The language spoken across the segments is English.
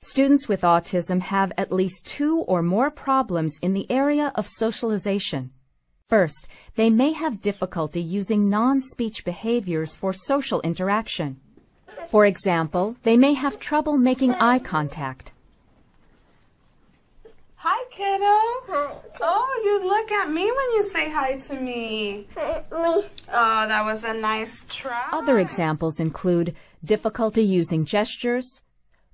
Students with autism have at least 2 or more problems in the area of socialization. First, they may have difficulty using non-speech behaviors for social interaction. For example, they may have trouble making eye contact. Hi, kiddo. Hi. Oh, you look at me when you say hi to me. Oh, that was a nice try. Other examples include difficulty using gestures,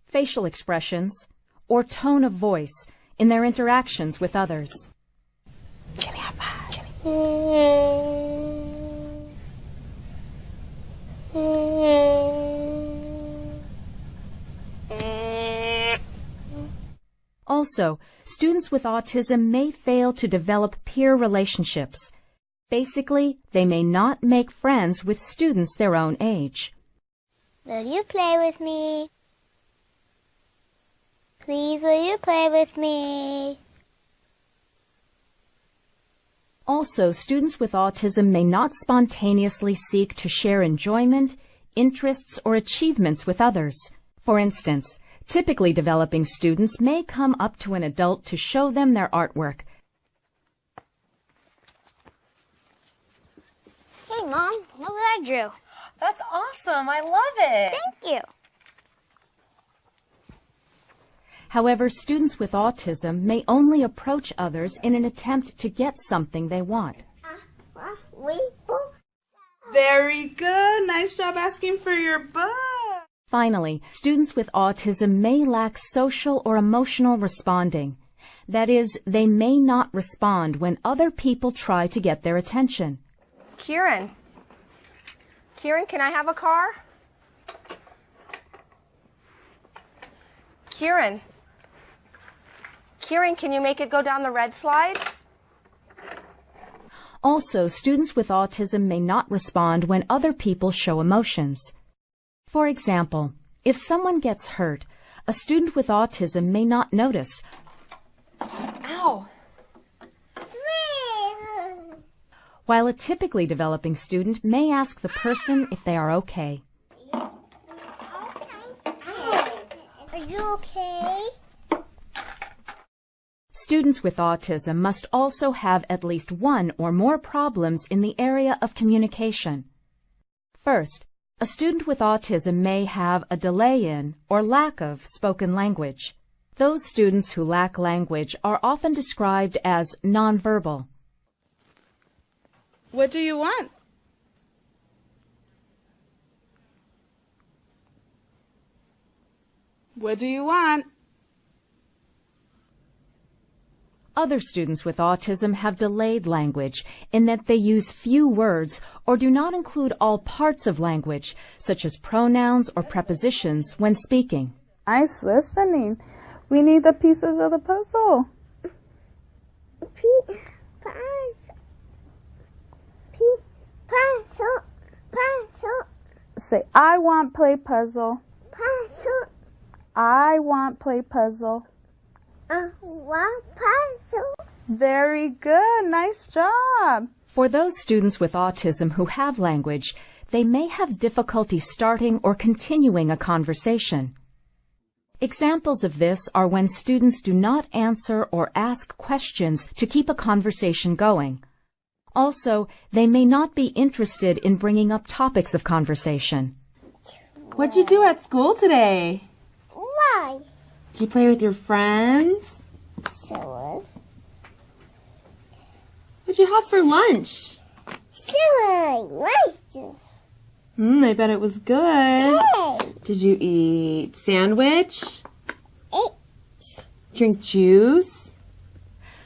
facial expressions, or tone of voice in their interactions with others. Give me a high five. Also, students with autism may fail to develop peer relationships. Basically, they may not make friends with students their own age. Will you play with me? Please, will you play with me? Also, students with autism may not spontaneously seek to share enjoyment, interests, or achievements with others. For instance, typically developing students may come up to an adult to show them their artwork. Hey, Mom, look what I drew. That's awesome. I love it. Thank you. However, students with autism may only approach others in an attempt to get something they want. Very good. Nice job asking for your book. Finally, students with autism may lack social or emotional responding. That is, they may not respond when other people try to get their attention. Kieran, can I have a car? Kieran, can you make it go down the red slide? Also, students with autism may not respond when other people show emotions. For example, if someone gets hurt, a student with autism may not notice. Ow! While a typically developing student may ask the person if they are okay. Are you okay? Students with autism must also have at least 1 or more problems in the area of communication. First, a student with autism may have a delay in or lack of spoken language. Those students who lack language are often described as nonverbal. What do you want? What do you want? Other students with autism have delayed language in that they use few words or do not include all parts of language, such as pronouns or prepositions, when speaking. Nice listening. We need the pieces of the puzzle. Say, I want play puzzle. Puzzle. I want play puzzle. One puzzle. Very good. Nice job. For those students with autism who have language, they may have difficulty starting or continuing a conversation. Examples of this are when students do not answer or ask questions to keep a conversation going. Also, they may not be interested in bringing up topics of conversation. What'd you do at school today? Why? Did you play with your friends? So, What'd you have for lunch? nice. I bet it was good. Hey. Did you eat sandwich? Drink juice?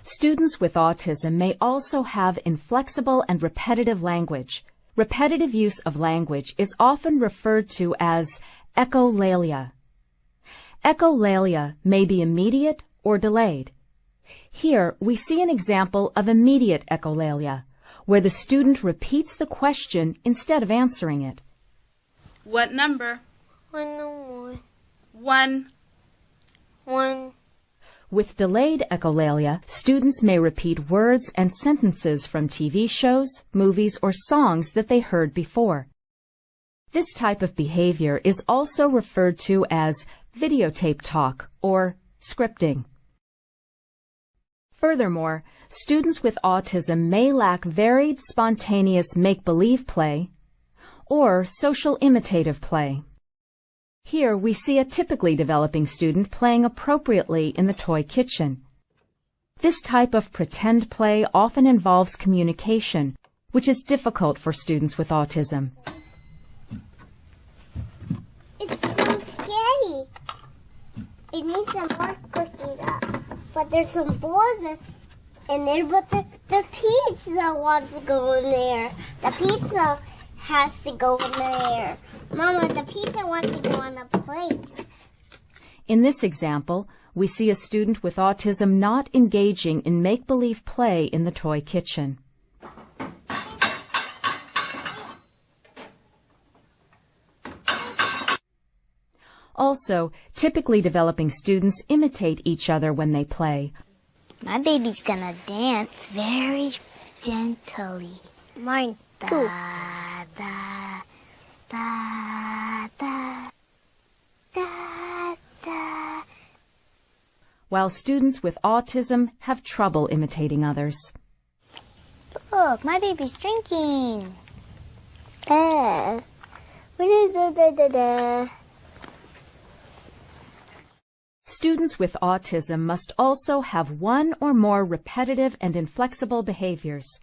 Students with autism may also have inflexible and repetitive language. Repetitive use of language is often referred to as echolalia. Echolalia may be immediate or delayed. Here, we see an example of immediate echolalia, where the student repeats the question instead of answering it. What number? 101. 1. 1. With delayed echolalia, students may repeat words and sentences from TV shows, movies, or songs that they heard before. This type of behavior is also referred to as videotape talk, or scripting. Furthermore, students with autism may lack varied, spontaneous make-believe play or social imitative play. Here we see a typically developing student playing appropriately in the toy kitchen. This type of pretend play often involves communication, which is difficult for students with autism. It's so scary. It needs some more cooking up. But there's some balls in there, but the pizza wants to go in there. The pizza has to go in there. Mama, the pizza wants to go on the plate. In this example, we see a student with autism not engaging in make-believe play in the toy kitchen. Also, typically developing students imitate each other when they play. My baby's gonna dance very gently. Mine too. Da, da, da, da, da, da. While students with autism have trouble imitating others. Look, my baby's drinking. What is it? Students with autism must also have one or more repetitive and inflexible behaviors.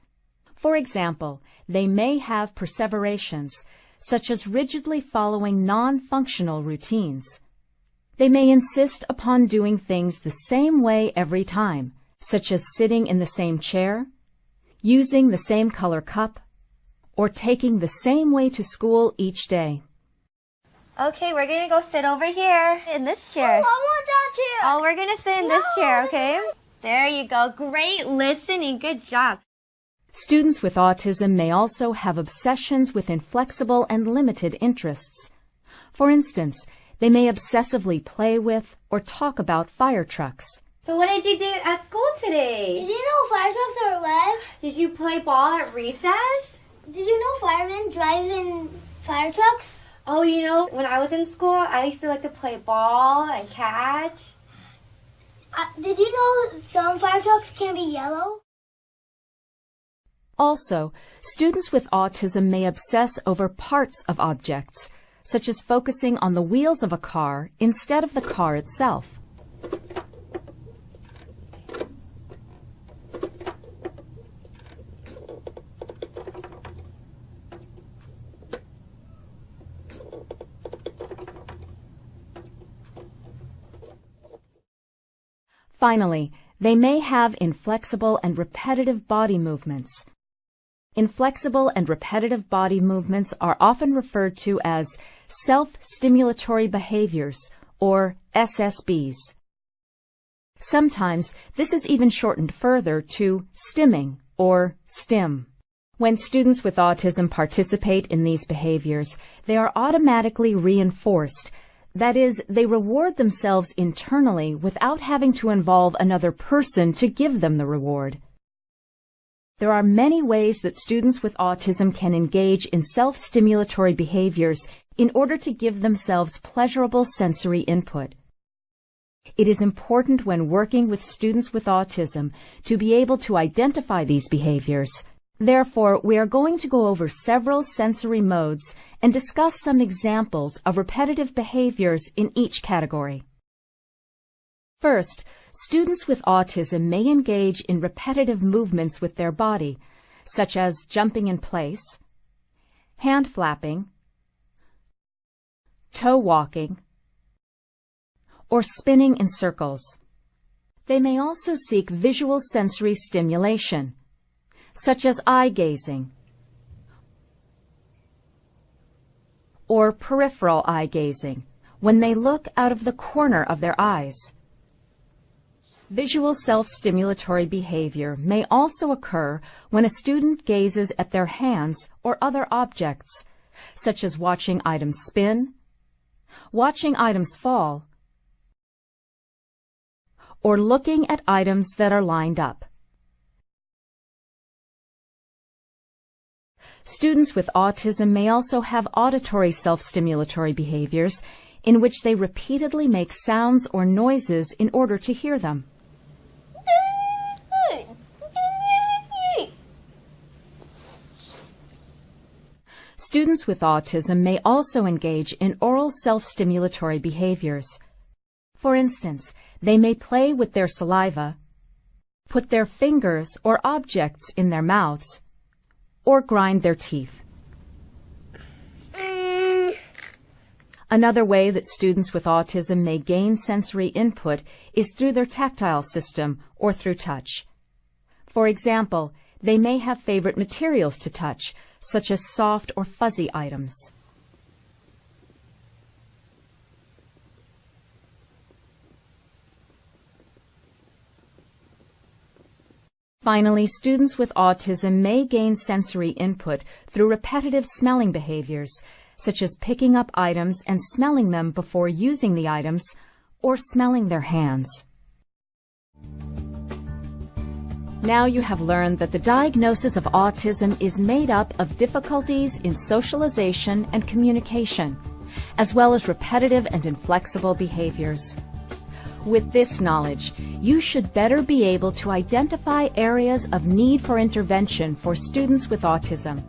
For example, they may have perseverations, such as rigidly following non-functional routines. They may insist upon doing things the same way every time, such as sitting in the same chair, using the same color cup, or taking the same way to school each day. Okay, we're gonna go sit over here in this chair. I want that chair. Oh, we're gonna sit in this chair, okay? There you go. Great listening. Good job. Students with autism may also have obsessions with inflexible and limited interests. For instance, they may obsessively play with or talk about fire trucks. So what did you do at school today? Did you know fire trucks are red? Did you play ball at recess? Did you know firemen drive in fire trucks? Oh, you know, when I was in school, I used to like to play ball and catch. Did you know some fire trucks can be yellow? Also, students with autism may obsess over parts of objects, such as focusing on the wheels of a car instead of the car itself. Finally, they may have inflexible and repetitive body movements. Inflexible and repetitive body movements are often referred to as self-stimulatory behaviors, or SSBs. Sometimes this is even shortened further to stimming, or STIM. When students with autism participate in these behaviors, they are automatically reinforced. That is, they reward themselves internally without having to involve another person to give them the reward. There are many ways that students with autism can engage in self-stimulatory behaviors in order to give themselves pleasurable sensory input. It is important when working with students with autism to be able to identify these behaviors. Therefore, we are going to go over several sensory modes and discuss some examples of repetitive behaviors in each category. First, students with autism may engage in repetitive movements with their body, such as jumping in place, hand flapping, toe walking, or spinning in circles. They may also seek visual sensory stimulation, such as eye gazing or peripheral eye gazing, when they look out of the corner of their eyes. Visual self-stimulatory behavior may also occur when a student gazes at their hands or other objects, such as watching items spin, watching items fall, or looking at items that are lined up. Students with autism may also have auditory self-stimulatory behaviors in which they repeatedly make sounds or noises in order to hear them. Students with autism may also engage in oral self-stimulatory behaviors. For instance, they may play with their saliva, put their fingers or objects in their mouths, or grind their teeth. Another way that students with autism may gain sensory input is through their tactile system or through touch. For example, they may have favorite materials to touch, such as soft or fuzzy items. Finally, students with autism may gain sensory input through repetitive smelling behaviors, such as picking up items and smelling them before using the items, or smelling their hands. Now you have learned that the diagnosis of autism is made up of difficulties in socialization and communication, as well as repetitive and inflexible behaviors. With this knowledge, you should better be able to identify areas of need for intervention for students with autism.